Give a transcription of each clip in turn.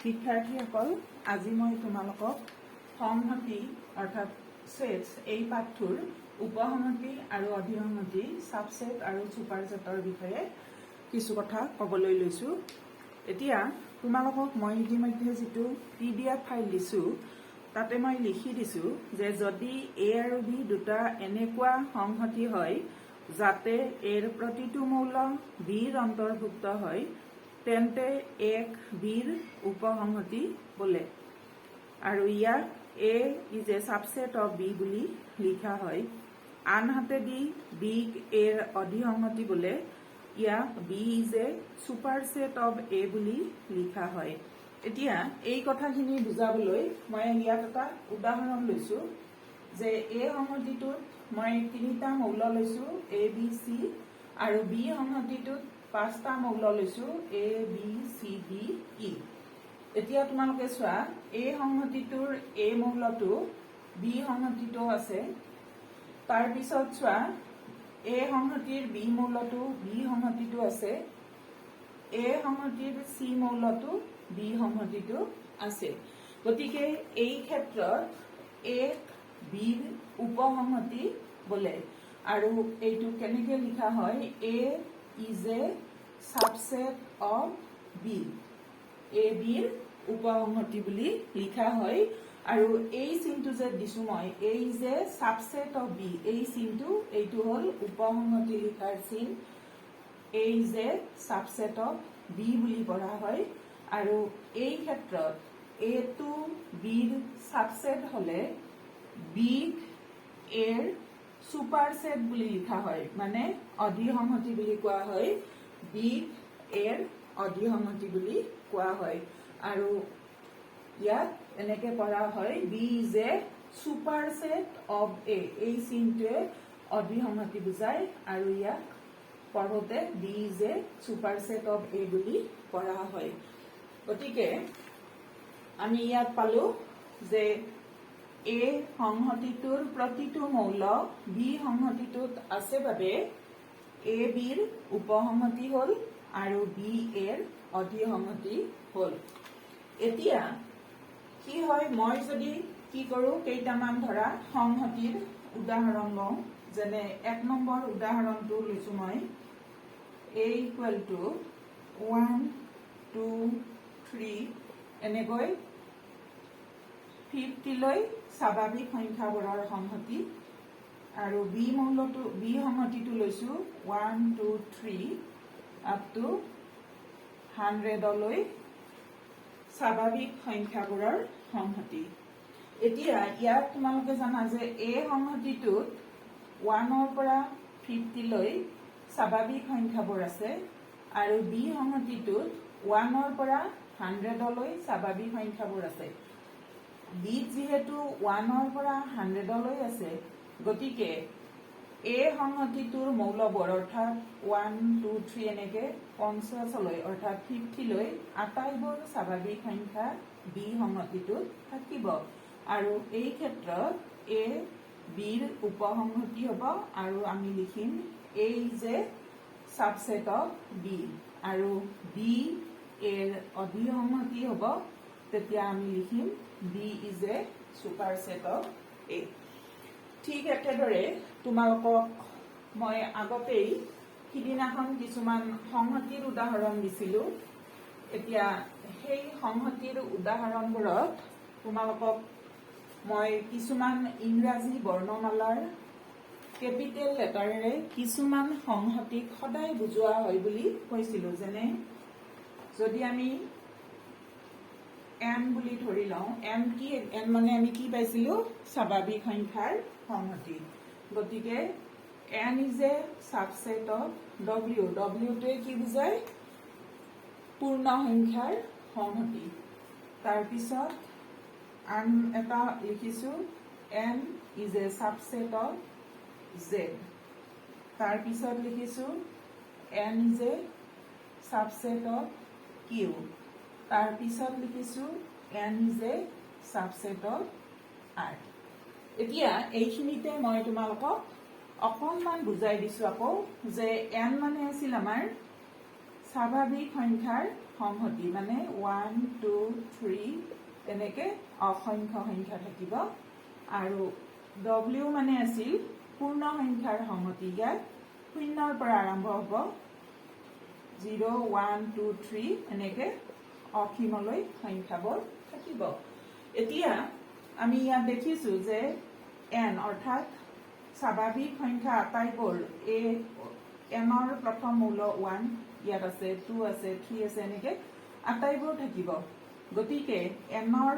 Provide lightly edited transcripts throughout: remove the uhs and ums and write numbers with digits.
শিক্ষাৰ্থীসকল আজি মই তোমালোকক সংহতি অৰ্থাৎ সেটস এই পাঠটোৰ উপসংহতি আৰু অধিসংহতি সাবসেট আৰু সুপাৰসেটৰ বিষয়ে কিছু কথা ক'বলৈ লৈছো। এতিয়া তোমালোকক মই ইতিমধ্যে যেটো PDF ফাইল দিছো তাতে মই লিখি দিছো যে যদি A আৰু B দুটা এনেকুৱা সংহতি হয় যাতে এৰ প্ৰতিটো মৌল B ৰ অন্তৰ্ভুক্ত হয় তেন্তে এক বিৰ উপসংহতি বোলে আৰু ইয়াক A is a subset of B বুলি লিখা হয়। আনহাতে দি B এৰ অধিসংহতি বোলে ইয়াক B is a superset of A বুলি লিখা হয়। এতিয়া এই কথাখিনি বুজাবলৈ মই ইয়াত এটা উদাহৰণ লৈছো যে A সংহতিটোত মই তিনিটা মৌল লৈছো A B C আৰু B সংহতিটোত পাঁচটা মৌল লৈছো A B C D E। এতিয়া তোমালোকে চোৱা A সংহতিটোৰ A মৌলটো B সংহতিটো আছে, তাৰ পিছত চোৱা A সংহতিৰ B মৌলটো B সংহতিটো আছে, A সংহতিৰ C মৌলটো B সংহতিটো আছে। গতিকে এই ক্ষেত্ৰত এক বিৰ উপসংহতি বোলে আৰু এইটো কেনেকৈ লিখা হয় A is a subset of B। A বিৰ উপসংহতি বুলি লিখা হয় আৰু এই চিনটো যে দিছো মই A is a subset of B, এই চিনটো এইটো হল উপসংহতি লিখাৰ চিন। A is a subset of B বুলি পঢ়া হয় আৰু এই ক্ষেত্ৰত A টো B ৰ সাবসেট হলে B এৰ সুপাৰসেট বুলি লিখা হয়, মানে অধিসংহতি বুলি কোৱা হয়। B এৰ অধিসংহতি বুলি কোৱা হয় আৰু ইয়াত এনেকে পঢ়া হয় B is a superset of A, এই চিনটোৱে অধিসংহতি বুজায় আৰু ইয়াক পঢ়োতে B is a superset of A বুলি পঢ়া হয়। গতিকে আমি ইয়াত পালো যে A সংহতিটোৰ প্ৰতিটো মৌল B সংহতিটোত আছে বাবে A বিৰ উপসংহতি হল আৰু B এৰ অধিসংহতি হল। এতিয়া কি হয় মই যদি কি কৰো কেইটামান ধৰা সংহতিৰ উদাহৰণ লওঁ, যেনে এক নম্বৰ উদাহৰণটো লৈছো মই A equal to 1 2 3 এনেকৈ 50 লৈ স্বাভাৱিক সংখ্যাবোৰৰ সংহতি আৰু B মৌলটো B সংহতিটো লৈছো 1 2 3 up to 100 লৈ স্বাভাৱিক সংখ্যাবোৰৰ সংহতি। এতিয়া ইয়াত তোমালোকে জানা যে A সংহতিটোত 1 ৰ পৰা 50 লৈ স্বাভাৱিক সংখ্যাবোৰ আছে আৰু B সংহতিটোত 1 ৰ পৰা 100 লৈ স্বাভাৱিক সংখ্যাবোৰ আছে। B যেহেতু 1 ৰ পৰা 100 লৈ আছে গতিকে A সংহতিটোৰ মৌলবোৰ অৰ্থাৎ 1 2 3 এনেকে 50 লৈ অৰ্থাৎ 50 লৈ আটাইবোৰ স্বাভাৱিক সংখ্যা B সংহতিটোত থাকিব আৰু এই ক্ষেত্ৰত A বিৰ উপসংহতি হ'ব আৰু আমি লিখিম A is a subset of B আৰু B এৰ অধিসংহতি হ'ব, তেতিয়া আমি লিখিম B is a superset of A। ঠিক একেদৰে তোমালোকক মই আগতেই সিদিনাখন কিছুমান সংহতিৰ উদাহৰণ দিছিলো। এতিয়া সেই সংহতিৰ উদাহৰণবোৰত তোমালোকক মই কিছুমান ইংৰাজী বৰ্ণমালাৰ কেপিটেল লেটাৰেৰে কিছুমান সংহতিক সদায় বুজোৱা হয় বুলি কৈছিলো। যেনে যদি আমি n বুলি ধৰি লওঁ, n কি n মানে আমি কি পাইছিলো স্বাভাৱিক সংখ্যাৰ সংহতি। গতিকে n is a subset of W, W টোৱে কি বুজায় পূৰ্ণ সংখ্যাৰ সংহতি। তাৰ পিছত আন এটা লিখিছো n is a subset of Z, তাৰ পিছত লিখিছো n is a subset of Q, তাৰ পিছত লিখিছো n is a subset of R। এতিয়া এইখিনিতে মই তোমালোকক অকণমান বুজাই দিছো আকৌ যে n মানে আছিল আমাৰ স্বাভাৱিক সংখ্যাৰ সংহতি মানে 1 2 3 এনেকে অসংখ্য সংখ্যা থাকিব আৰু w মানে আছিল পূৰ্ণ সংখ্যাৰ সংহতি ইয়াত শূন্যৰ পৰা আৰম্ভ হ'ব 0 1 2 3 এনেকে অসীমলৈ সংখ্যাবোৰ থাকিব এতিয়া আমি ইয়াত দেখিছো যে n অৰ্থাৎ স্বাভাৱিক সংখ্যা আটাইবোৰ এই nৰ প্ৰথম মূল 1 ইয়াত আছে 2 আছে 3 আছে এনেকে আটাইবোৰ থাকিব গতিকে nৰ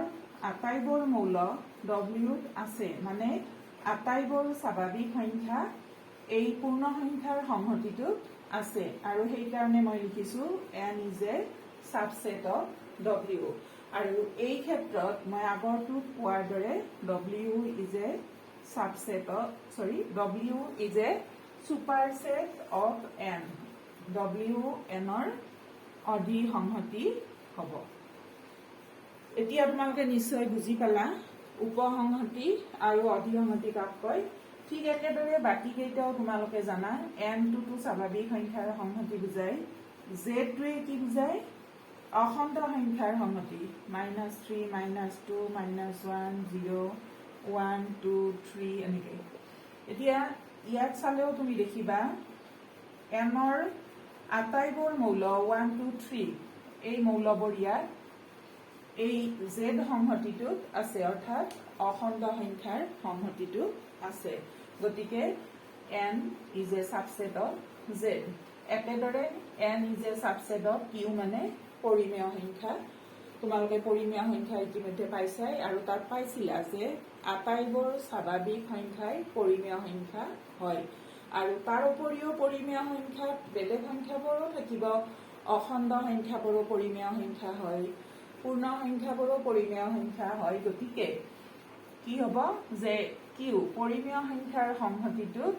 আটাইবোৰ মূল w আছে মানে আটাইবোৰ স্বাভাৱিক সংখ্যা এই পূৰ্ণ সংখ্যাৰ সংহতিটো আছে আৰু সেই কাৰণে মই লিখিছো n is a subset of w আৰু এই ক্ষেত্ৰত মই আগৰটোত কোৱাৰ দৰে w is a subset of w is a superset of n w nৰ অধি সংহতি হ'ব এতিয়া তোমালোকে নিশ্চয় বুজি পালা উপসংহতি আৰু অধি সংহতি কাক কয় ঠিক একেদৰে বাকি কেইটাও তোমালোকে জানা n টো স্বাভাৱিক সংখ্যাৰ সংহতি বুজায় z টোৱে কি বুজায় অখণ্ড সংখ্যাৰ সংহতি -3 -2 -1 0 1 2 3 এনেকে এতিয়া ইয়াত চালেও তুমি দেখিবা nৰ আটাইবোৰ মৌল 1 2 3 এই মৌলবোৰ ইয়াত এই z সংহতিটোত আছে অৰ্থাৎ অখণ্ড সংখ্যাৰ সংহতিটো আছে গতিকে n is a subset of z একেদৰে n is a subset of q মানে পৰিমেয় সংখ্যা তোমালোকে পৰিমেয় সংখ্যা ইতিমধ্যে পাইছাই আৰু তাত পাইছিলা যে আটাইবোৰ স্বাভাৱিক সংখ্যাই পৰিমেয় সংখ্যা হয় আৰু তাৰ উপৰিও পৰিমেয় সংখ্যাত বেলেগ সংখ্যাবোৰো থাকিব অখণ্ড সংখ্যাবোৰো পৰিমেয় সংখ্যা হয় পূৰ্ণ সংখ্যাবোৰো পৰিমেয় সংখ্যা হয় গতিকে কি হ'ব যে কিউ পৰিমেয় সংখ্যাৰ সংহতিটোত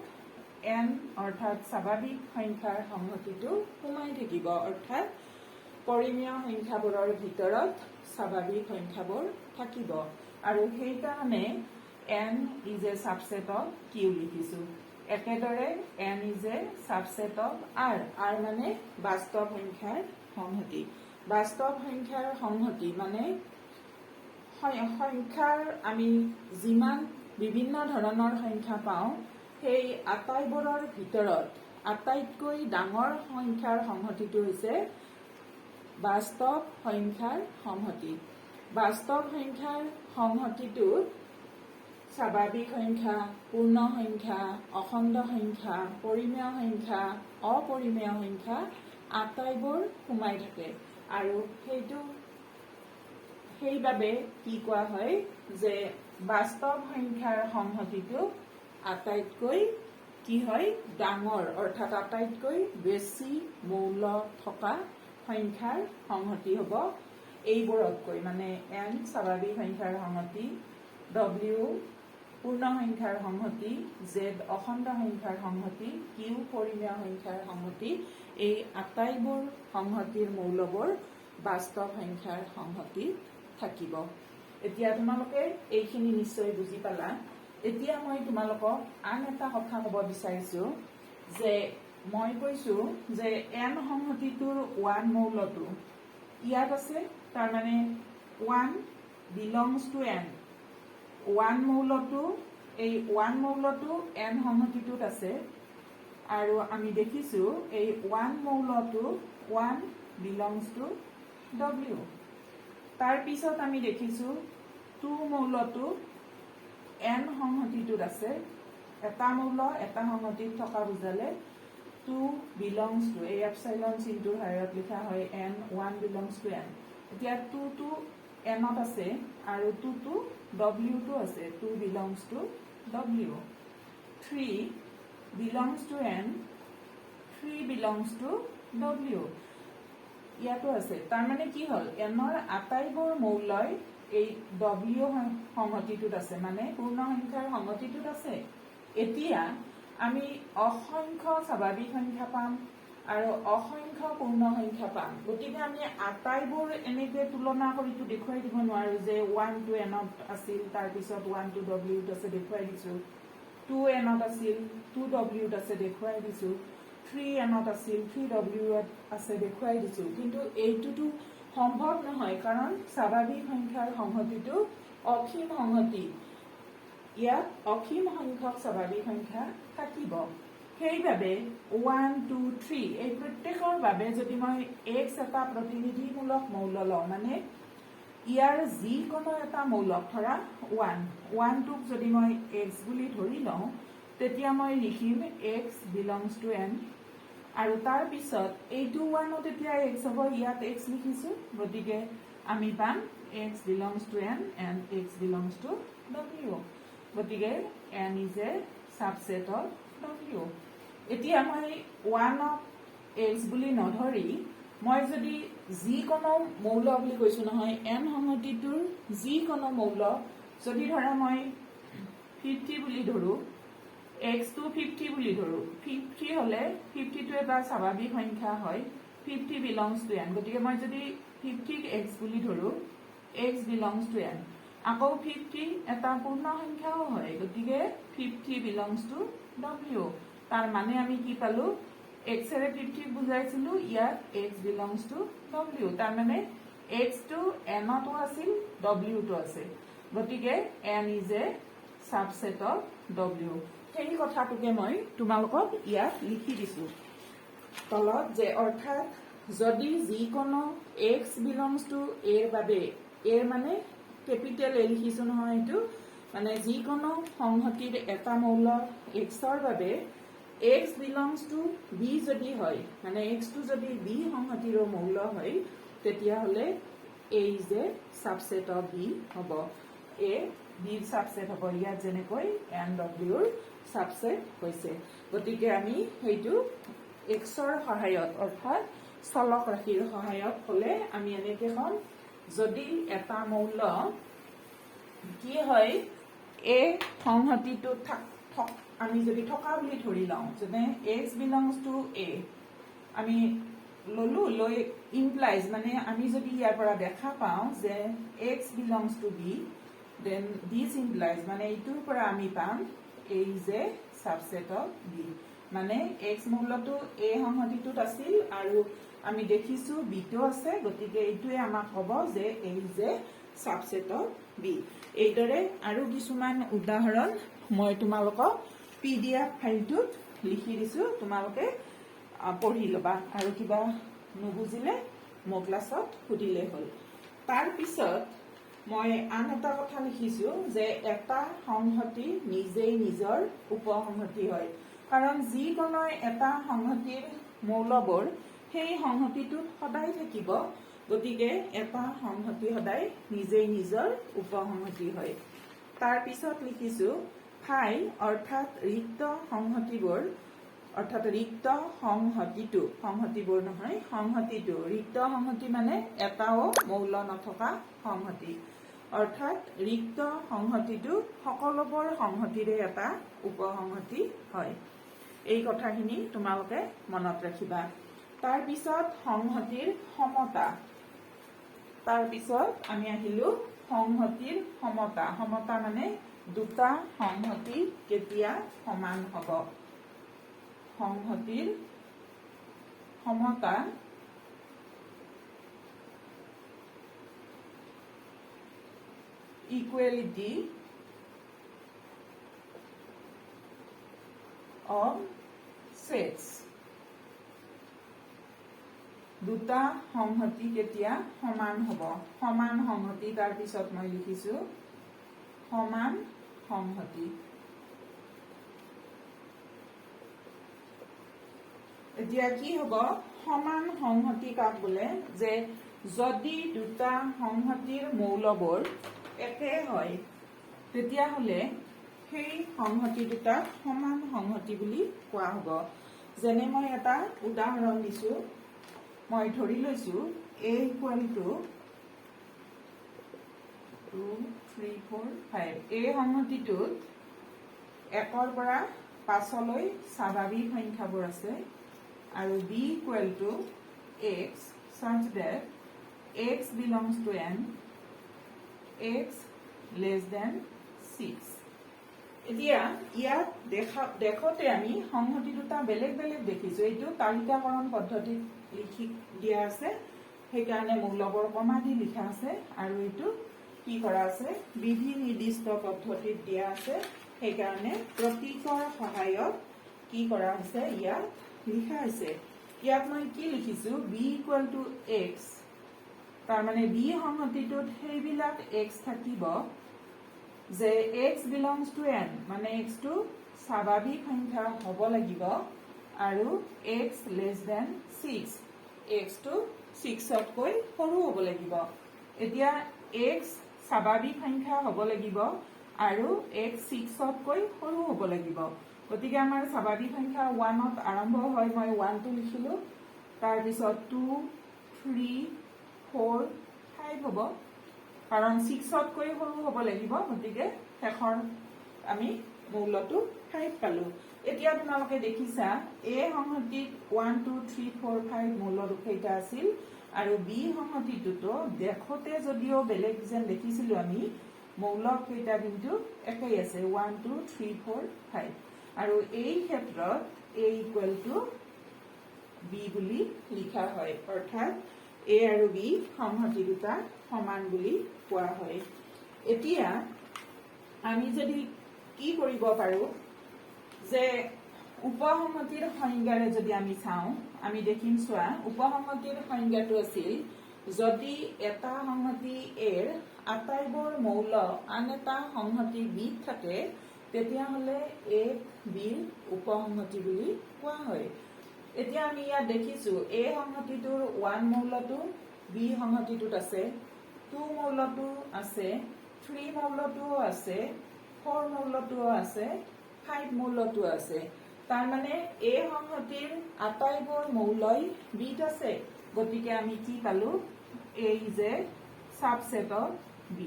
n অৰ্থাৎ স্বাভাৱিক সংখ্যাৰ সংহতিটো সোমাই থাকিব অৰ্থাৎ পৰিমেয় সংখ্যাবোৰৰ ভিতৰত স্বাভাৱিক সংখ্যাবোৰ থাকিব আৰু সেই কাৰণে n is a subset of q লিখিছো একেদৰে n is a subset of r মানে বাস্তৱ সংখ্যাৰ সংহতি বাস্তৱ সংখ্যাৰ সংহতি মানে সংখ্যাৰ আমি যিমান বিভিন্ন ধৰণৰ সংখ্যা পাওঁ সেই আটাইবোৰৰ ভিতৰত আটাইতকৈ ডাঙৰ সংখ্যাৰ সংহতিটো হৈছে বাস্তৱ সংখ্যাৰ সংহতি বাস্তৱ সংখ্যাৰ সংহতিটোত স্বাভাৱিক সংখ্যা পূৰ্ণ সংখ্যা অখণ্ড সংখ্যা পৰিমেয় সংখ্যা অপৰিমেয় সংখ্যা আটাইবোৰ সোমাই থাকে আৰু সেইবাবে কি কোৱা হয় যে বাস্তৱ সংখ্যাৰ সংহতিটো আটাইতকৈ কি হয় ডাঙৰ অৰ্থাৎ আটাইতকৈ বেছি মৌল থকা সংখ্যাৰ সংহতি হ'ব এইবোৰতকৈ মানে n স্বাভাৱিক সংখ্যাৰ সংহতি w পূৰ্ণ সংখ্যাৰ সংহতি z অখণ্ড সংখ্যাৰ সংহতি q পৰিমেয় সংখ্যাৰ সংহতি এই আটাইবোৰ সংহতিৰ মৌলবোৰ বাস্তৱ সংখ্যাৰ সংহতি থাকিব এতিয়া তোমালোকে এইখিনি নিশ্চয় বুজি পালা এতিয়া মই তোমালোকক আন এটা কথা ক'ব বিচাৰিছো যে মই কৈছো যে n সংহতিটোৰ 1 মৌলটো ইয়াত আছে তাৰ মানে 1 belongs to n 1 মৌলটো এই 1 মৌলটো n সংহতিটোত আছে আৰু আমি দেখিছো এই 1 মৌলটো 1 belongs to w তাৰ পিছত আমি দেখিছো 2 মৌলটো n সংহতিটোত আছে এটা মৌল এটা সংহতিত থকা বুজালে 2 belongs to এই এপসাইলন চিনটোৰ হাৰত লিখা হয় n 1 belongs to n এতিয়া 2 টো n ত আছে আৰু 2 টো w টো আছে 2 belongs to w 3 belongs to n 3 belongs to w ইয়াতো আছে তাৰ মানে কি হল nৰ আটাইবোৰ মৌলই এই w সংহতিটোত আছে মানে পূৰ্ণ সংখ্যাৰ সংহতিটোত আছে এতিয়া আমি অসংখ্য স্বাভাৱিক সংখ্যা পাম আৰু অসংখ্য পূৰ্ণ সংখ্যা পাম গতিকে আমি আটাইবোৰ এনেকৈ তুলনা কৰিটো দেখুৱাই দিব নোৱাৰো যে 1 to n ত আছিল তাৰ পিছত 1 to w ত আছে দেখুৱাই দিছো 2 n ত আছিল 2 w ত আছে দেখুৱাই দিছো 3n আছিল 3w আছে দেখুৱাই দিছো কিন্তু এইটোটো সম্ভৱ নহয় কাৰণ স্বাভাৱিক সংখ্যাৰ সংহতিটো অসীম সংহতি ইয়াত অসীম সংখ্যক স্বাভাৱিক সংখ্যা থাকিব সেইবাবে 1 2 3 এই প্ৰত্যেকৰ বাবে যদি মই x এটা প্ৰতিনিধিমূলক মৌল লওঁ মানে ইয়াৰ যিকোনো এটা মৌলক ধৰা 1 টোক যদি মই x বুলি ধৰি লওঁ তেতিয়া মই লিখিম x belongs to n আৰু তাৰ পিছত এইটো 1 ত এতিয়া x হ'ব ইয়াত x লিখিছো গতিকে আমি পাম x belongs to n and x belongs to w গতিকে n is a subset of w এতিয়া মই 1 ক x বুলি নধৰি মই যদি যিকোনো মৌল বুলি কৈছো নহয় n সংহতিটোৰ যিকোনো মৌল যদি ধৰা মই 50 বুলি ধৰো x to 50 বুলি ধৰো 50 হলে 50 টো এটা স্বাভাৱিক সংখ্যা হয় 50 belongs to n গতিকে মই যদি 50 ক x বুলি ধৰো x belongs to n আকৌ 50 এটা পূৰ্ণ সংখ্যাও হয় গতিকে 50 belongs to w তাৰ মানে আমি কি পালো x এৰে 50 বুজাইছিলো ইয়াত x belongs to w তাৰ মানে x টো n টো আছিল w টো আছে গতিকে n is a subset of w সেই কথাটোকে মই তোমালোকক ইয়াত লিখি দিছো তলত যে অৰ্থাৎ যদি যিকোনো x belongs to a ৰ বাবে a মানে ক্যাপিটেল A লিখিছো নহয় এটো মানে যিকোনো সংহতিৰ এটা মৌল x ৰ বাবে x belongs to b যদি হয় মানে x টো যদি b সংহতিৰ মৌল হয় তেতিয়া হলে a is a subset of b হ'ব a b ৰ subset হ'ব ইয়াত যেনেকৈ n w ৰ subset হৈছে গতিকে আমি হেইটো x ৰ সহায়ত অৰ্থাৎ চলক ৰাশিৰ সহায়ত হলে আমি এনেকৈ কম যদি এটা মৌল কি হয় a সংহতিটো আমি যদি থকা বুলি ধৰি লওঁ যেনে x belongs to a আমি ললো লৈ implies মানে আমি যদি ইয়াৰ পৰা দেখা পাওঁ যে x belongs to b then this implies মানে এইটোৰ পৰা আমি পাম a is a subset of b মানে x মৌলটো a সংহতিটোত আছিল আৰু আমি দেখিছো b টো আছে গতিকে এইটোৱে আমাক ক'ব যে a is a subset of b এইদৰে আৰু কিছুমান উদাহৰণ মই তোমালোকক pdf ফাইলটোত লিখি দিছো তোমালোকে পঢ়ি লবা আৰু কিবা নুবুজিলে মোৰ ক্লাছত সুধিলে হ'ল তাৰ পিছত মই আন এটা কথা লিখিছো যে এটা সংহতি নিজেই নিজৰ উপসংহতি হয় কাৰণ যিকোনো এটা সংহতিৰ মৌলবোৰ সেই সংহতিটোত সদায় থাকিব গতিকে এটা সংহতি সদায় নিজেই নিজৰ উপসংহতি হয় তাৰ পিছত লিখিছো ফাই অৰ্থাৎ ৰিক্ত সংহতিবোৰ অৰ্থাৎ ৰিক্ত সংহতিবোৰ নহয় সংহতিটো ৰিক্ত সংহতি মানে এটাও মৌল নথকা সংহতি অৰ্থাৎ ৰিক্ত সংহতিটো সকলোবোৰ সংহতিৰে এটা উপসংহতি হয় এই কথাখিনি তোমালোকে মনত ৰাখিবা তাৰ পিছত সংহতিৰ সমতা তাৰ পিছত আমি আহিলো সংহতিৰ সমতা মানে দুটা সংহতি কেতিয়া সমান হ'ব সংহতিৰ সমতা equality of sets দুটা সংহতি কেতিয়া সমান হ'ব সমান সংহতি তাৰ পিছত মই লিখিছো সমান সংহতি এতিয়া কি হ'ব সমান সংহতি কাক বোলে যে যদি দুটা সংহতিৰ মৌলবোৰ একে হয় তেতিয়া হলে সেই সংহতি দুটা সমান সংহতি বুলি কোৱা হ'ব যেনে মই এটা উদাহৰণ দিছো মই ধৰি লৈছো a equal to 2 3 4 5 এই সংহতিটোত 1 ৰ পৰা 5 লৈ স্বাভাৱিক সংখ্যাবোৰ আছে আৰু b equal to x such that x belongs to n x less than 6 এতিয়া ইয়াত দেখতে আমি সংহতি দুটা বেলেগ বেলেগ দেখিছো। এইটো তালিকাকৰণ পদ্ধতিত লিখি দিয়া আছে, সেইকাৰণে মৌলবৰ কমা দি লিখা আছে, আৰু এইটো কি কৰা আছে বিধি নিৰ্দিষ্ট পদ্ধতিত দিয়া আছে, সেইকাৰণে প্ৰতীকৰ সহায়ত কি কৰা হৈছে ইয়াত লিখা আছে। ইয়াত মই কি লিখিছো b = x, তাৰ মানে b সংহতিটোত সেইবিলাক x থাকিব যে x belongs to n, মানে x টো স্বাভাৱিক সংখ্যা হ'ব লাগিব, আৰু x less than 6, x টো 6 তকৈ সৰু হ'ব লাগিব। এতিয়া x স্বাভাৱিক সংখ্যা হ'ব লাগিব আৰু x 6 তকৈ সৰু হ'ব লাগিব। গতিকে আমাৰ স্বাভাৱিক সংখ্যা 1 ত আৰম্ভ হয়, মই 1 টো লিখিলো, তাৰ পিছত 2 3 4 5 হ'ব, কাৰণ 6 তকৈ সৰু হ'ব লাগিব, গতিকে শেষৰ আমি মৌলটো 5 পালো। এতিয়া তোমালোকে দেখিছা a সংহতিত 1 2 3 4 5 মৌল কেইটা আছিল, আৰু b সংহতিটোতো দেখতে যদিও বেলেগ যেন দেখিছিলো আমি, মৌল কেইটা কিন্তু একেই আছে 1 2 3 4 5, আৰু এই ক্ষেত্ৰত a = b বুলি লিখা হয়, অৰ্থাৎ a আৰু b সংহতি দুটা সমান বুলি কোৱা হয়। এতিয়া আমি যদি কি কৰিব পাৰো যে উপসংহতিৰ সংজ্ঞাৰে যদি আমি চাওঁ, আমি দেখিম চোৱা উপসংহতিৰ সংজ্ঞাটো আছিল যদি এটা সংহতি এৰ আটাইবোৰ মৌল আন এটা সংহতি বিত থাকে, তেতিয়াহ'লে a bৰ উপসংহতি বুলি কোৱা হয়। এতিয়া আমি ইয়াত দেখিছো a সংহতিটোৰ 1 মৌলটো b সংহতিটোত আছে, 2 মৌলটো আছে, 3 মৌলটোও আছে, 4 মৌলটোও আছে, 5 মৌলটো আছে। তাৰ মানে a সংহতিৰ আটাইবোৰ মৌলই বিত আছে, গতিকে আমি কি পালো a is a subset of b।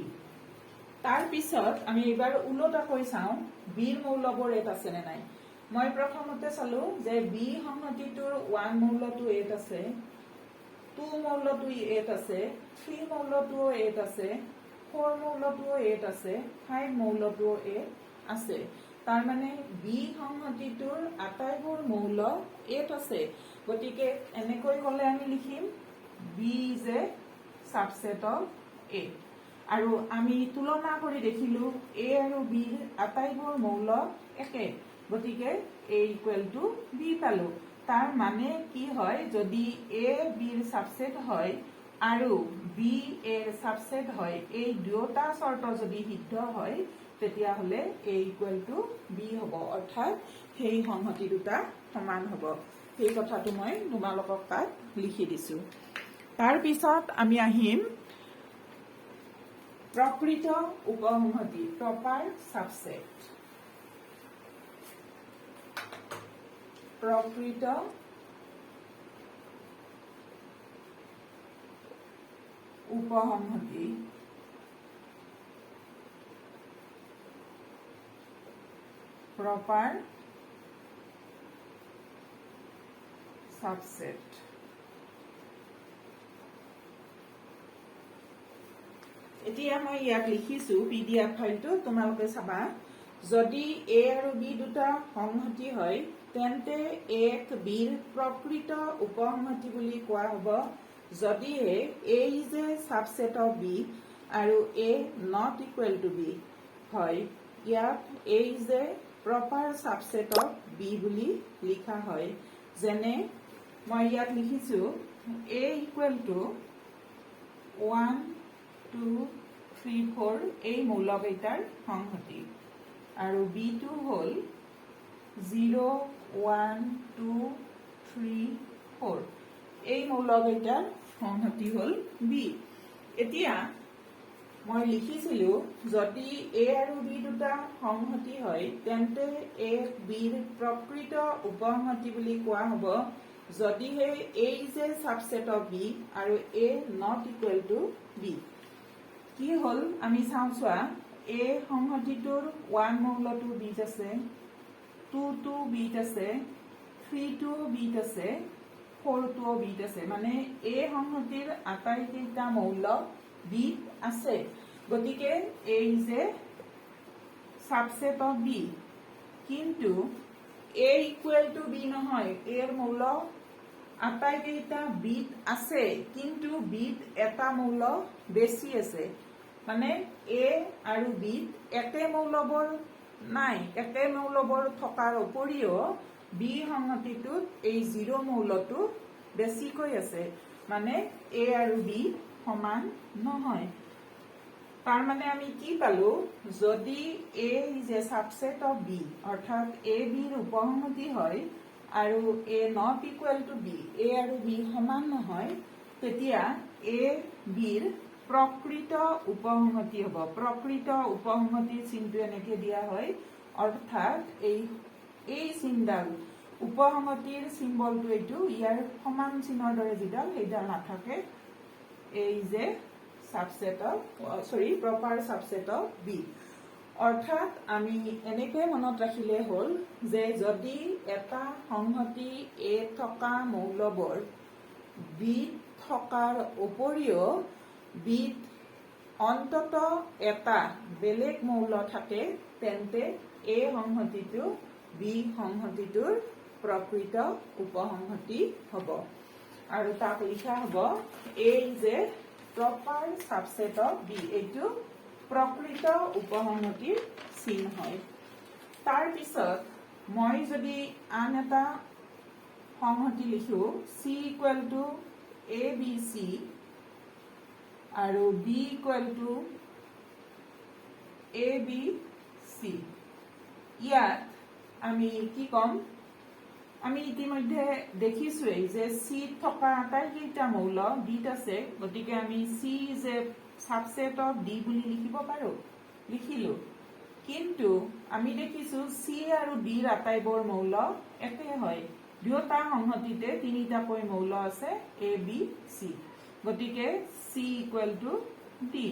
তাৰ পিছত আমি এবাৰ উলটাকৈ চাওঁ বিৰ মৌলবোৰ এত আছে নে নাই। মই প্ৰথমতে চালো যে b সংহতিটোৰ 1 মৌলটো এত আছে, 2 মৌলটো এত আছে, 3 মৌলটোও এত আছে, 4 মৌলটোও এত আছে, 5 মৌলটোও এত আছে। তাৰ মানে b সংহতিটোৰ আটাইবোৰ মৌল এত আছে, গতিকে এনেকৈ ক'লে আমি লিখিম b is a subset of a। আৰু আমি তুলনা কৰি দেখিলো a আৰু b ৰ আটাইবোৰ মৌল একে, গতিকে a = b পালো। তাৰ মানে কি হয়, যদি a b ৰ সাবসেট হয় আৰু b a ৰ সাবসেট হয়, এই দুয়োটা শৰ্ত যদি সিদ্ধ হয়, তেতিয়াহ'লে a = b হ'ব, অৰ্থাৎ সেই সংহতি দুটা সমান হ'ব। সেই কথাটো মই তোমালোকক তাত লিখি দিছো। তাৰ পিছত আমি আহিম প্ৰকৃত উপসংহতি, প্ৰপাৰ সাবসেট। প্ৰকৃত উপসংহতি proper subset। এতিয়া মই ইয়াত লিখিছো পিডিএফ ফাইলটো, তোমালোকে চাবা। যদি a আৰু b দুটা সংহতি হয়, তেন্তে a b ৰ প্ৰকৃত উপসংহতি বুলি কোৱা হ'ব যদিহে a is a subset of b আৰু a not equal to b হয়। ইয়াত a is a proper subset of b বুলি লিখা হয়। যেনে মই ইয়াত লিখিছো a = 1 2 3 4 এই মৌলকেইটাৰ সংহতি, আৰু b টো হ'ল 0 1 2 3 4 এই মৌলকেইটাৰ সংহতি হ'ল b। এতিয়া মই লিখিছিলো যদি a আৰু b দুটা সংহতি হয়, তেন্তে a b ৰ প্ৰকৃত উপসংহতি বুলি কোৱা হ'ব যদিহে a is a subset of b আৰু a not equal to b। কি হ'ল আমি চাওঁ চোৱা, a সংহতিটোৰ 1 মৌলটো বিত আছে, 2 টো বিত আছে, 3 টো বিত আছে, 4 টো বিত আছে, মানে a সংহতিৰ আটাইকেইটা মৌল বিত আছে, গতিকে a is a subset of B কিন্তু এ ইকুৱেল টু বি নহয় এৰ মৌল আটাইকেইটা বিত আছে কিন্তু বিত এটা মৌল বেছি আছে মানে এ আৰু বিত একে মৌলবৰ নাই একে মৌলবৰ থকাৰ উপৰিও বি সংহতিটোত এই 0 মৌলটো বেছিকৈ আছে মানে এ আৰু বি সমান নহয় তাৰ মানে আমি কি পালো যদি A is a subset of B অৰ্থাৎ এ বিৰ উপসংহতি হয় আৰু A not equal to B A আৰু বি সমান নহয় তেতিয়া এ বিৰ প্ৰকৃত উপসংহতি হ'ব প্ৰকৃত উপসংহতি চিনটো এনেকে দিয়া হয় অৰ্থাৎ এই চিনডাল উপসংহতিৰ সিম্বলটো এইটো ইয়াৰ সমান চিনৰ দৰে যিডাল সেইডাল নাথাকে এই যে subset of proper subset of B অৰ্থাৎ আমি এনেকৈ মনত ৰাখিলে হ'ল যে যদি এটা সংহতি এ থকা মৌলবৰ বিত থকাৰ উপৰিও বিত অন্তত এটা বেলেগ মৌল থাকে তেন্তে এ সংহতিটো বি সংহতিটোৰ প্ৰকৃত উপসংহতি হ'ব আৰু তাক লিখা হ'ব এই যে প্ৰপাৰ সাবসেট অফ বি এইটো প্ৰকৃত উপসংহতিৰ চিন হয় তাৰ পিছত মই যদি আন এটা সংহতি লিখো C equal to A B C আৰু B equal to A B C ইয়াত আমি কি কম আমি ইতিমধ্যে দেখিছোৱেই যে চি থকা আটাইকেইটা মৌল বিত আছে গতিকে আমি চি যে সাবসেট অফ ডি বুলি লিখিব পাৰো লিখিলো কিন্তু আমি দেখিছো চি আৰু ডিৰ আটাইবোৰ মৌল একে হয় দুয়োটা সংহতিতে তিনিটাকৈ মৌল আছে এ বি চি গতিকে চি ইকুৱেল টু ডি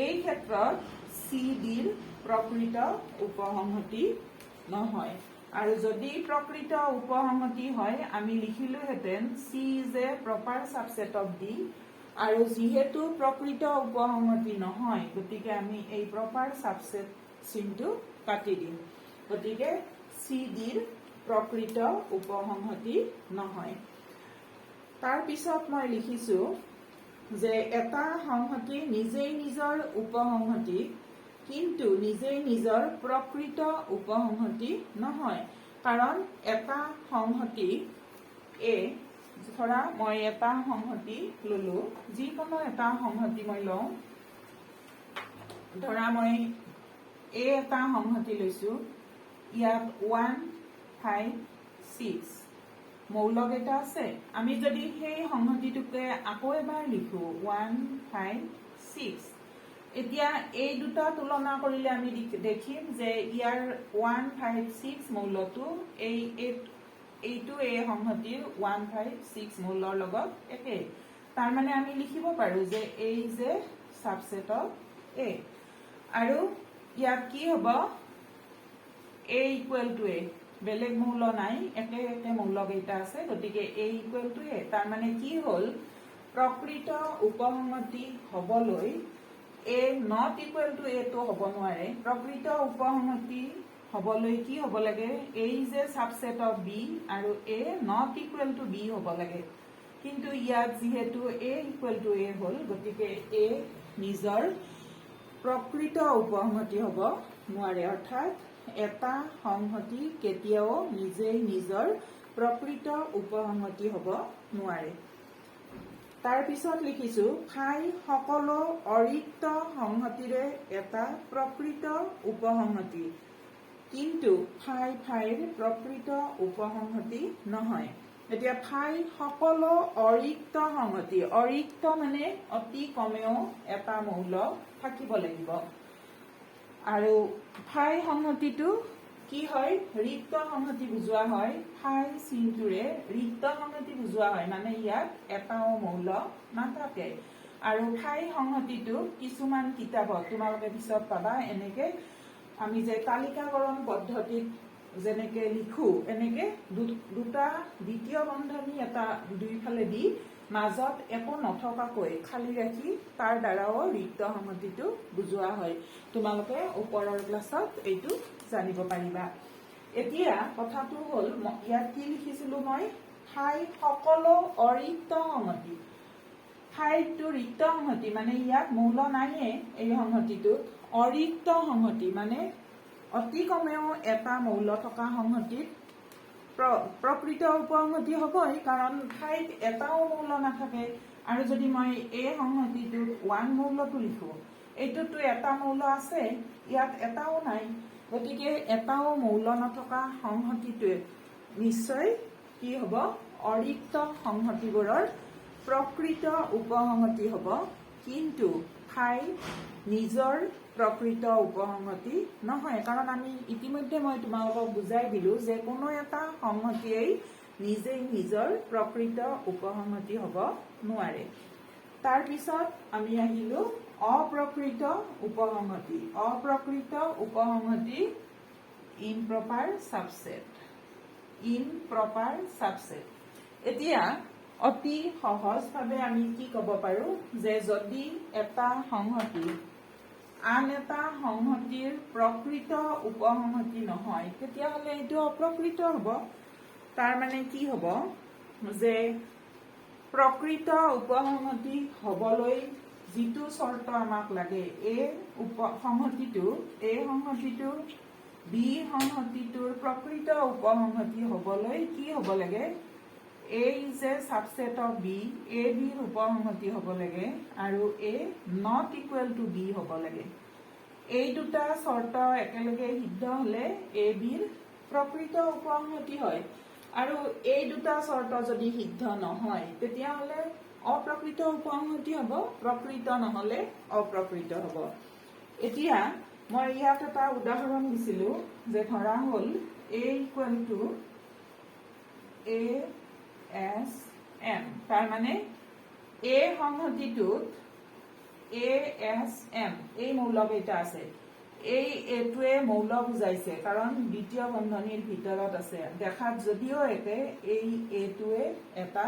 এই ক্ষেত্ৰত চি ডিৰ প্ৰকৃত উপসংহতি নহয় আৰু যদি প্ৰকৃত উপসংহতি হয় আমি লিখিলোহেঁতেন C is a proper subset of D আৰু যিহেতু প্ৰকৃত উপসংহতি নহয় গতিকে আমি এই প্ৰপাৰ সাবসেট চিনটো কাটি দিম গতিকে চি ডিৰ প্ৰকৃত উপসংহতি নহয় তাৰ পিছত মই লিখিছো যে এটা সংহতি নিজেই নিজৰ উপসংহতি কিন্তু নিজেই নিজৰ প্ৰকৃত উপসংহতি নহয় কাৰণ এটা সংহতি এ ধৰা মই এটা সংহতি ললো যিকোনো এটা সংহতি মই লওঁ ধৰা মই এ এটা সংহতি লৈছো ইয়াত 1 5 6 মৌল কেইটা আছে আমি যদি সেই সংহতিটোকে আকৌ এবাৰ লিখো 1 5 6 এতিয়া এই দুটা তুলনা কৰিলে আমি দেখিম যে ইয়াৰ 1 5 6 মৌলটো এইটো এই সংহতিৰ 1 5 6 মৌলৰ লগত একে তাৰ মানে আমি লিখিব পাৰো যে এই যে সাবসেট অফ এ আৰু ইয়াত কি হ'ব এ ইকুৱেল টু এ বেলেগ মৌল নাই একে একে মৌল কেইটা আছে গতিকে এ ইকুৱেল টু এ তাৰ মানে কি হ'ল প্ৰকৃত উপসংহতি হ'বলৈ এ নট ইকুৱেল টু এ তো হ'ব নোৱাৰে প্ৰকৃত উপসংহতি হ'বলৈ কি হ'ব লাগে এই যে সাবসেট অফ বি আৰু A not equal to B হ'ব লাগে কিন্তু ইয়াত যিহেতু এ ইকুৱেল টু এ হ'ল গতিকে এ নিজৰ প্ৰকৃত উপসংহতি হ'ব নোৱাৰে অৰ্থাৎ এটা সংহতি কেতিয়াও নিজেই নিজৰ প্ৰকৃত উপসংহতি হ'ব নোৱাৰে তাৰ পিছত লিখিছো ফাই সকলো অৰিক্ত সংহতিৰে এটা প্ৰকৃত উপসংহতি কিন্তু ফাই ফাইৰ প্ৰকৃত উপসংহতি নহয় এতিয়া ফাই সকলো অৰিক্ত সংহতি অৰিক্ত মানে অতি কমেও এটা মৌল থাকিব লাগিব আৰু ফাই সংহতিটো কি হয় ৰিক্ত সংহতি বুজোৱা হয় ফাই চিনটোৰে ৰিক্ত সংহতি বুজোৱা হয় মানে ইয়াত এটাও মৌল নাথাকে আৰু ফাই সংহতিটো কিছুমান কিতাপত তোমালোকে পিছত পাবা এনেকে আমি যে তালিকাকৰণ পদ্ধতিত যেনেকে লিখো এনেকে দুটা দ্বিতীয় বন্ধনী এটা দুইফালে দি মাজত একো নথকাকৈ খালি ৰাখি তাৰ দ্বাৰাও ৰিক্ত সংহতিটো বুজোৱা হয়। তোমালোকে ওপৰৰ ক্লাছত এইটো জানিব পাৰিবা। এতিয়া কথাটো হ'ল ইয়াত কি লিখিছিলো মই, ঠাই সকলো অৰিক্ত সংহতি। ঠাইটো ৰিক্ত সংহতি মানে ইয়াত মৌল নাইয়ে, এই সংহতিটোত অৰিক্ত সংহতি মানে অতি কমেও এটা মৌল থকা সংহতিত প্ৰকৃত উপসংহতি হ'বই, কাৰণ ঠাইত এটাও মৌল নাথাকে। আৰু যদি মই এই সংহতিটোত 1 মৌলটো লিখো, এইটোতো এটা মৌল আছে, ইয়াত এটাও নাই, গতিকে এটাও মৌল নথকা সংহতিটোৱে নিশ্চয় কি হ'ব, অৰিক্ত সংহতিবোৰৰ প্ৰকৃত উপসংহতি হ'ব। কিন্তু ঠাই নিজৰ প্ৰকৃত উপসংহতি নহয়, কাৰণ আমি ইতিমধ্যে মই তোমালোকক বুজাই দিলো যে কোনো এটা সংহতিয়েই নিজেই নিজৰ প্ৰকৃত উপসংহতি হ'ব নোৱাৰে। তাৰ পিছত আমি আহিলো অপ্ৰকৃত উপসংহতি। অপ্ৰকৃত উপসংহতি ইম্প্ৰপাৰ সাবসেট। ইম্প্ৰপাৰ সাবসেট। এতিয়া অতি সহজভাৱে আমি কি ক'ব পাৰো যে যদি এটা সংহতি আন এটা সংহতিৰ প্ৰকৃত উপসংহতি নহয়, তেতিয়াহ'লে এইটো অপ্ৰকৃত হ'ব। তাৰ মানে কি হ'ব যে প্ৰকৃত উপসংহতি হ'বলৈ যিটো চৰ্ত আমাক লাগে, এই সংহতিটো বি সংহতিটোৰ প্ৰকৃত উপসংহতি হ'বলৈ কি হ'ব লাগে, এই যে সাবসেট অফ বি, এ বিৰ উপসংহতি হ'ব লাগে আৰু A not equal to B হ'ব লাগে। এই দুটা চৰ্ত একেলগে সিদ্ধ হলে এ বিৰ প্ৰকৃত উপসংহতি হয়, আৰু এই দুটা চৰ্ত যদি সিদ্ধ নহয় তেতিয়াহ'লে অপ্ৰকৃত উপসংহতি হ'ব, প্ৰকৃত নহ'লে অপ্ৰকৃত হ'ব। এতিয়া মই ইয়াত এটা উদাহৰণ দিছিলো যে ধৰা হ'ল A equal to A S M, তাৰ মানে এই সংহতিটোত এ এছ এম এই মৌলকেইটা আছে। এই এটোৱে মৌল বুজাইছে কাৰণ দ্বিতীয় বন্ধনীৰ ভিতৰত আছে, দেখাত যদিও একে, এই এটোৱে এটা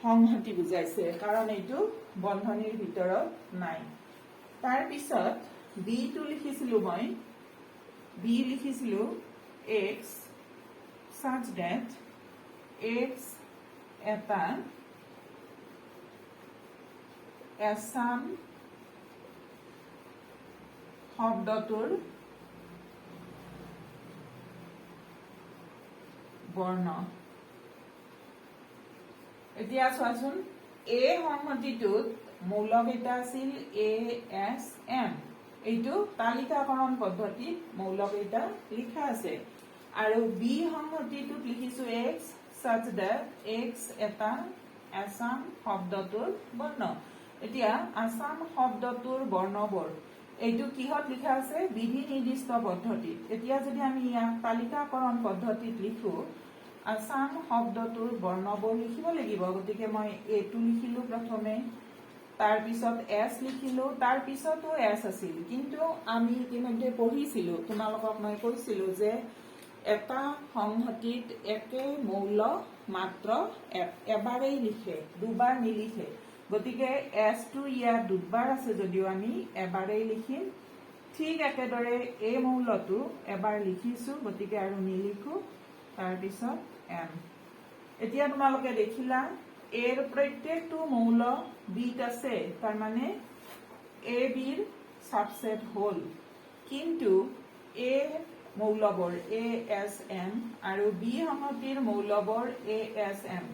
সংহতি বুজাইছে কাৰণ এইটো বন্ধনীৰ ভিতৰত নাই। তাৰ পিছত বিটো লিখিছিলো মই, বি লিখিছিলো এক্স such that x এটা এছাম শব্দটোৰ বৰ্ণ। এতিয়া চোৱাচোন, এই সংহতিটোত মৌলকেইটা আছিল এ এছ এম, এইটো তালিকাকৰণ পদ্ধতিত মৌলকেইটা লিখা আছে। আৰু বি সংহতিটোত লিখিছো এক্স such that x এটা আছাম শব্দটোৰ বৰ্ণ। এতিয়া আছাম শব্দটোৰ বৰ্ণবোৰ এইটো কিহত লিখা আছে, বিধি নিৰ্দিষ্ট পদ্ধতিত। এতিয়া যদি আমি ইয়াক তালিকাকৰণ পদ্ধতিত লিখো, আছাম শব্দটোৰ বৰ্ণবোৰ লিখিব লাগিব। গতিকে মই এটো লিখিলো প্ৰথমে, তাৰ পিছত এছ লিখিলো, তাৰ পিছতো এছ আছিল, কিন্তু আমি ইতিমধ্যে পঢ়িছিলো, তোমালোকক মই কৈছিলো যে এটা সংহতিত একে মৌল মাত্ৰ এবাৰেই লিখে, দুবাৰ নিলিখে। গতিকে এছটো ইয়াত দুবাৰ আছে যদিও আমি এবাৰেই লিখিম। ঠিক একেদৰে এই মৌলটো এবাৰ লিখিছো, গতিকে আৰু নিলিখো। তাৰপিছত এম। এতিয়া তোমালোকে দেখিলা এৰ প্ৰত্যেকটো মৌল বিত আছে, তাৰমানে এ বিৰ সাবসেট হ'ল। কিন্তু এ মৌলবোৰ এ এছ এম আৰু বি সংহতিৰ মৌলবোৰ এ এছ এম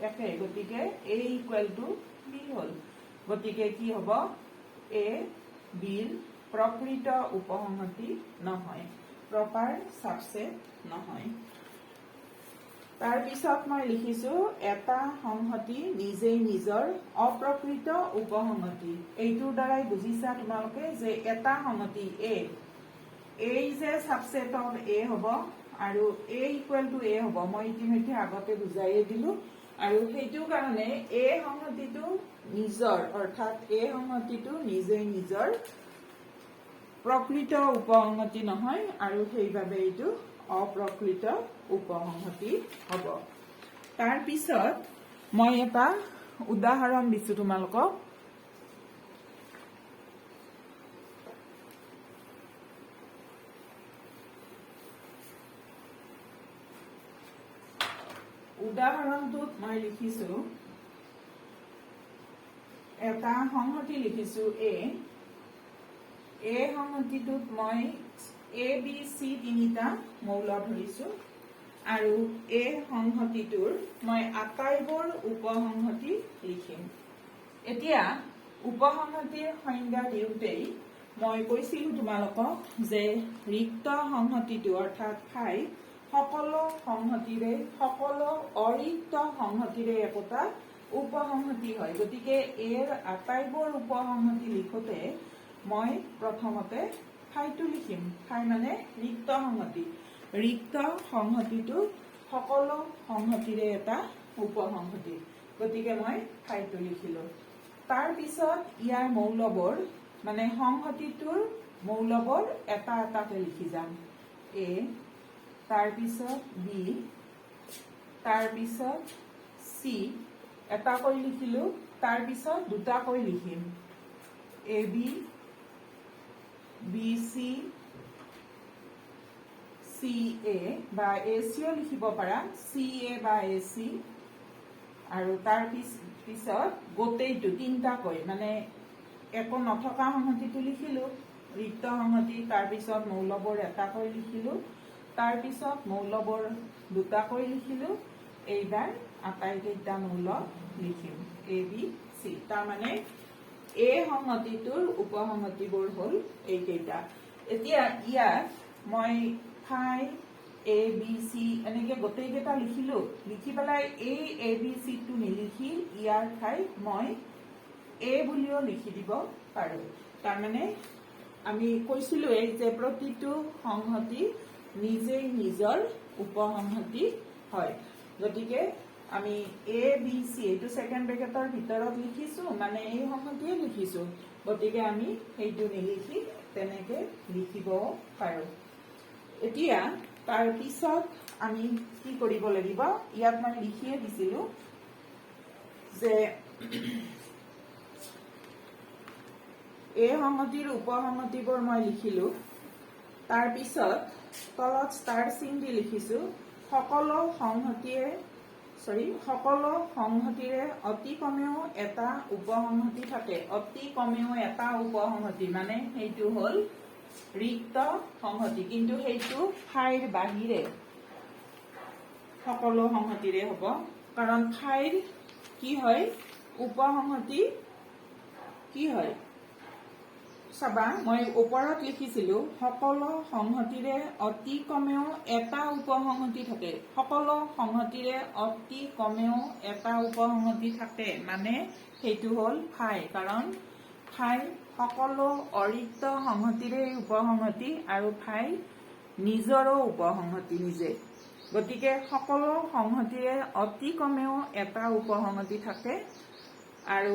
একে, গতিকে এ ইকুৱেল টু বি হ'ল। গতিকে কি হ'ব, এ বিৰ প্ৰকৃত উপসংহতি নহয়, প্ৰপাৰ সাবসেট নহয়। তাৰ পিছত মই লিখিছো এটা সংহতি নিজেই নিজৰ অপ্ৰকৃত উপসংহতি। এইটোৰ দ্বাৰাই বুজিছা তোমালোকে যে এটা সংহতি এই যে সাবসেট অফ এ হ'ব আৰু এ ইকুৱেল টু এ হ'ব, মই ইতিমধ্যে আগতে বুজাইয়ে দিলো। আৰু সেইটো কাৰণে এই সংহতিটো নিজৰ, অৰ্থাৎ এই সংহতিটো নিজেই নিজৰ প্ৰকৃত উপসংহতি নহয়, আৰু সেইবাবে এইটো অপ্ৰকৃত উপসংহতি হ'ব। তাৰ পিছত মই এটা উদাহৰণ দিছো তোমালোকক। উদাহৰণটোত মই লিখিছো এটা সংহতি লিখিছো এ সংহতিটোত মই এ বি চি তিনিটা মৌল ধৰিছো আৰু এ সংহতিটোৰ মই আটাইবোৰ উপসংহতি লিখিম। এতিয়া উপসংহতিৰ সংজ্ঞা দিওঁতেই মই কৈছিলো তোমালোকক যে ৰিক্ত সংহতিটো অৰ্থাৎ ফাই সকলো সংহতিৰে সকলো অৰিক্ত সংহতিৰে একোটা উপসংহতি হয়। গতিকে এৰ আটাইবোৰ উপসংহতি লিখোতে মই প্ৰথমতে ফাইটো লিখিম। ফাই মানে ৰিক্ত সংহতি। ৰিক্ত সংহতিটো সকলো সংহতিৰে এটা উপসংহতি। গতিকে মই ফাইটো লিখিলো। তাৰ পিছত ইয়াৰ মৌলবোৰ মানে সংহতিটোৰ মৌলবোৰ এটা এটাকে লিখি যাম। এ, তাৰ পিছত বি, তাৰ পিছত চি এটাকৈ লিখিলো, তাৰ পিছত দুটাকৈ লিখিম। A B, B C, C এ বা এ চিও লিখিব পাৰা, চি এ বা এ চি, আৰু তাৰ পিছত গোটেইটো তিনিটাকৈ মানে একো নথকা সংহতিটো লিখিলো, ৰিক্ত সংহতি, তাৰ পিছত মৌলবোৰ এটাকৈ লিখিলো, তাৰ পিছত মৌলবোৰ দুটাকৈ লিখিলো। এইবাৰ আটাইকেইটা মৌল লিখিম এ বি চি। তাৰমানে এ সংহতিটোৰ উপসংহতিবোৰ হল এইকেইটা। এতিয়া ইয়াত মই ফাই এ বি চি এনেকে গোটেইকেইটা লিখিলো। লিখি পেলাই এই এ বি চি টো নিলিখি ইয়াৰ ঠাইত মই এ বুলিও লিখি দিব পাৰো। তাৰমানে আমি কৈছিলোৱেই যে প্ৰতিটো সংহতি নিজেই নিজৰ উপসংহতি হয়। গতিকে আমি এ বি চি এইটো ছেকেণ্ড ব্ৰেকেটৰ ভিতৰত লিখিছো, মানে এই সংহতিয়ে লিখিছো। গতিকে আমি সেইটো নিলিখি তেনেকে লিখিব পাৰো। এতিয়া তাৰ পিছত আমি কি কৰিব লাগিব, ইয়াত মই লিখিয়ে দিছিলো যে এই সংহতিৰ উপসংহতিবোৰ মই লিখিলো। তাৰ পিছত তলত ষ্টাৰ চিন দি লিখিছো সকলো সংহতিৰে অতি কমেও এটা উপসংহতি থাকে। অতি কমেও এটা উপসংহতি মানে সেইটো হল ৰিক্ত সংহতি, কিন্তু সেইটো ফাইৰ বাহিৰে সকলো সংহতিৰে হব। কাৰণ ফাইৰ কি হয়, উপসংহতি কি হয় চাবা, মই ওপৰত লিখিছিলো সকলো সংহতিৰে অতি কমেও এটা উপসংহতি থাকে। সকলো সংহতিৰে অতি কমেও এটা উপসংহতি থাকে মানে সেইটো হল ফাই। কাৰণ ফাই সকলো অৰিক্ত সংহতিৰে উপসংহতি আৰু ফাই নিজৰো উপসংহতি নিজে। গতিকে সকলো সংহতিৰে অতি কমেও এটা উপসংহতি থাকে। আৰু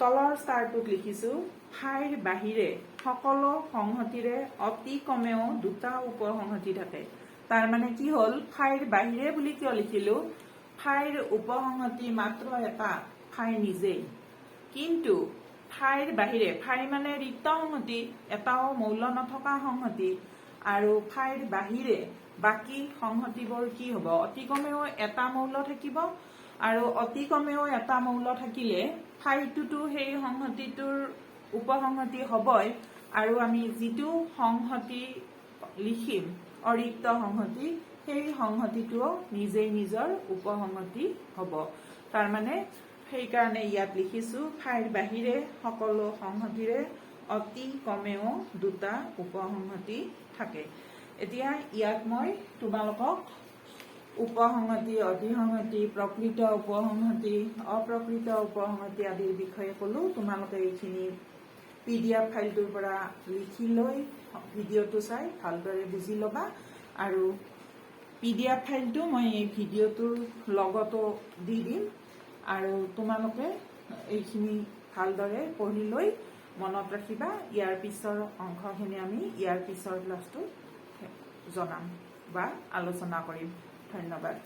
তলৰ ষ্টাৰটোত লিখিছো ফাইৰ বাহিৰে সকলো সংহতিৰে অতি কমেও দুটা উপসংহতি থাকে। তাৰ মানে কি হল, ফাইৰ বাহিৰে বুলি কিয় লিখিলো, ফাইৰ উপসংহতি মাত্ৰ এটা, ফাই নিজেই। কিন্তু ফাইৰ বাহিৰে, ফাই মানে ৰিক্ত সংহতি, এটাও মৌল নথকা সংহতি, আৰু ফাইৰ বাহিৰে বাকী সংহতিবোৰ কি হব, অতি কমেও এটা মৌল থাকিব। আৰু অতি কমেও এটা মৌল থাকিলে ফাইটোতো সেই সংহতিটোৰ উপসংহতি হবই, আৰু আমি যিটো সংহতি লিখিম অৰিক্ত সংহতি, সেই সংহতিটোও নিজেই নিজৰ উপসংহতি হব। তাৰমানে সেইকাৰণে ইয়াত লিখিছো ফাইৰ বাহিৰে সকলো সংহতিৰে অতি কমেও দুটা উপসংহতি থাকে। এতিয়া ইয়াত মই তোমালোকক উপসংহতি, অধিসংহতি, প্ৰকৃত উপসংহতি, অপ্ৰকৃত উপসংহতি আদিৰ বিষয়ে কলো। তোমালোকে এইখিনি PDF ফাইলটোৰ পৰা লিখি লৈ ভিডিঅ'টো চাই ভালদৰে বুজি ল'বা। আৰু PDF ফাইলটো মই এই ভিডিঅ'টোৰ লগতো দি দিম, আৰু তোমালোকে এইখিনি ভালদৰে পঢ়ি লৈ মনত ৰাখিবা। ইয়াৰ পিছৰ অংশখিনি আমি ইয়াৰ পিছৰ ক্লাছটো জনাম বা আলোচনা কৰিম। ধন্যবাদ।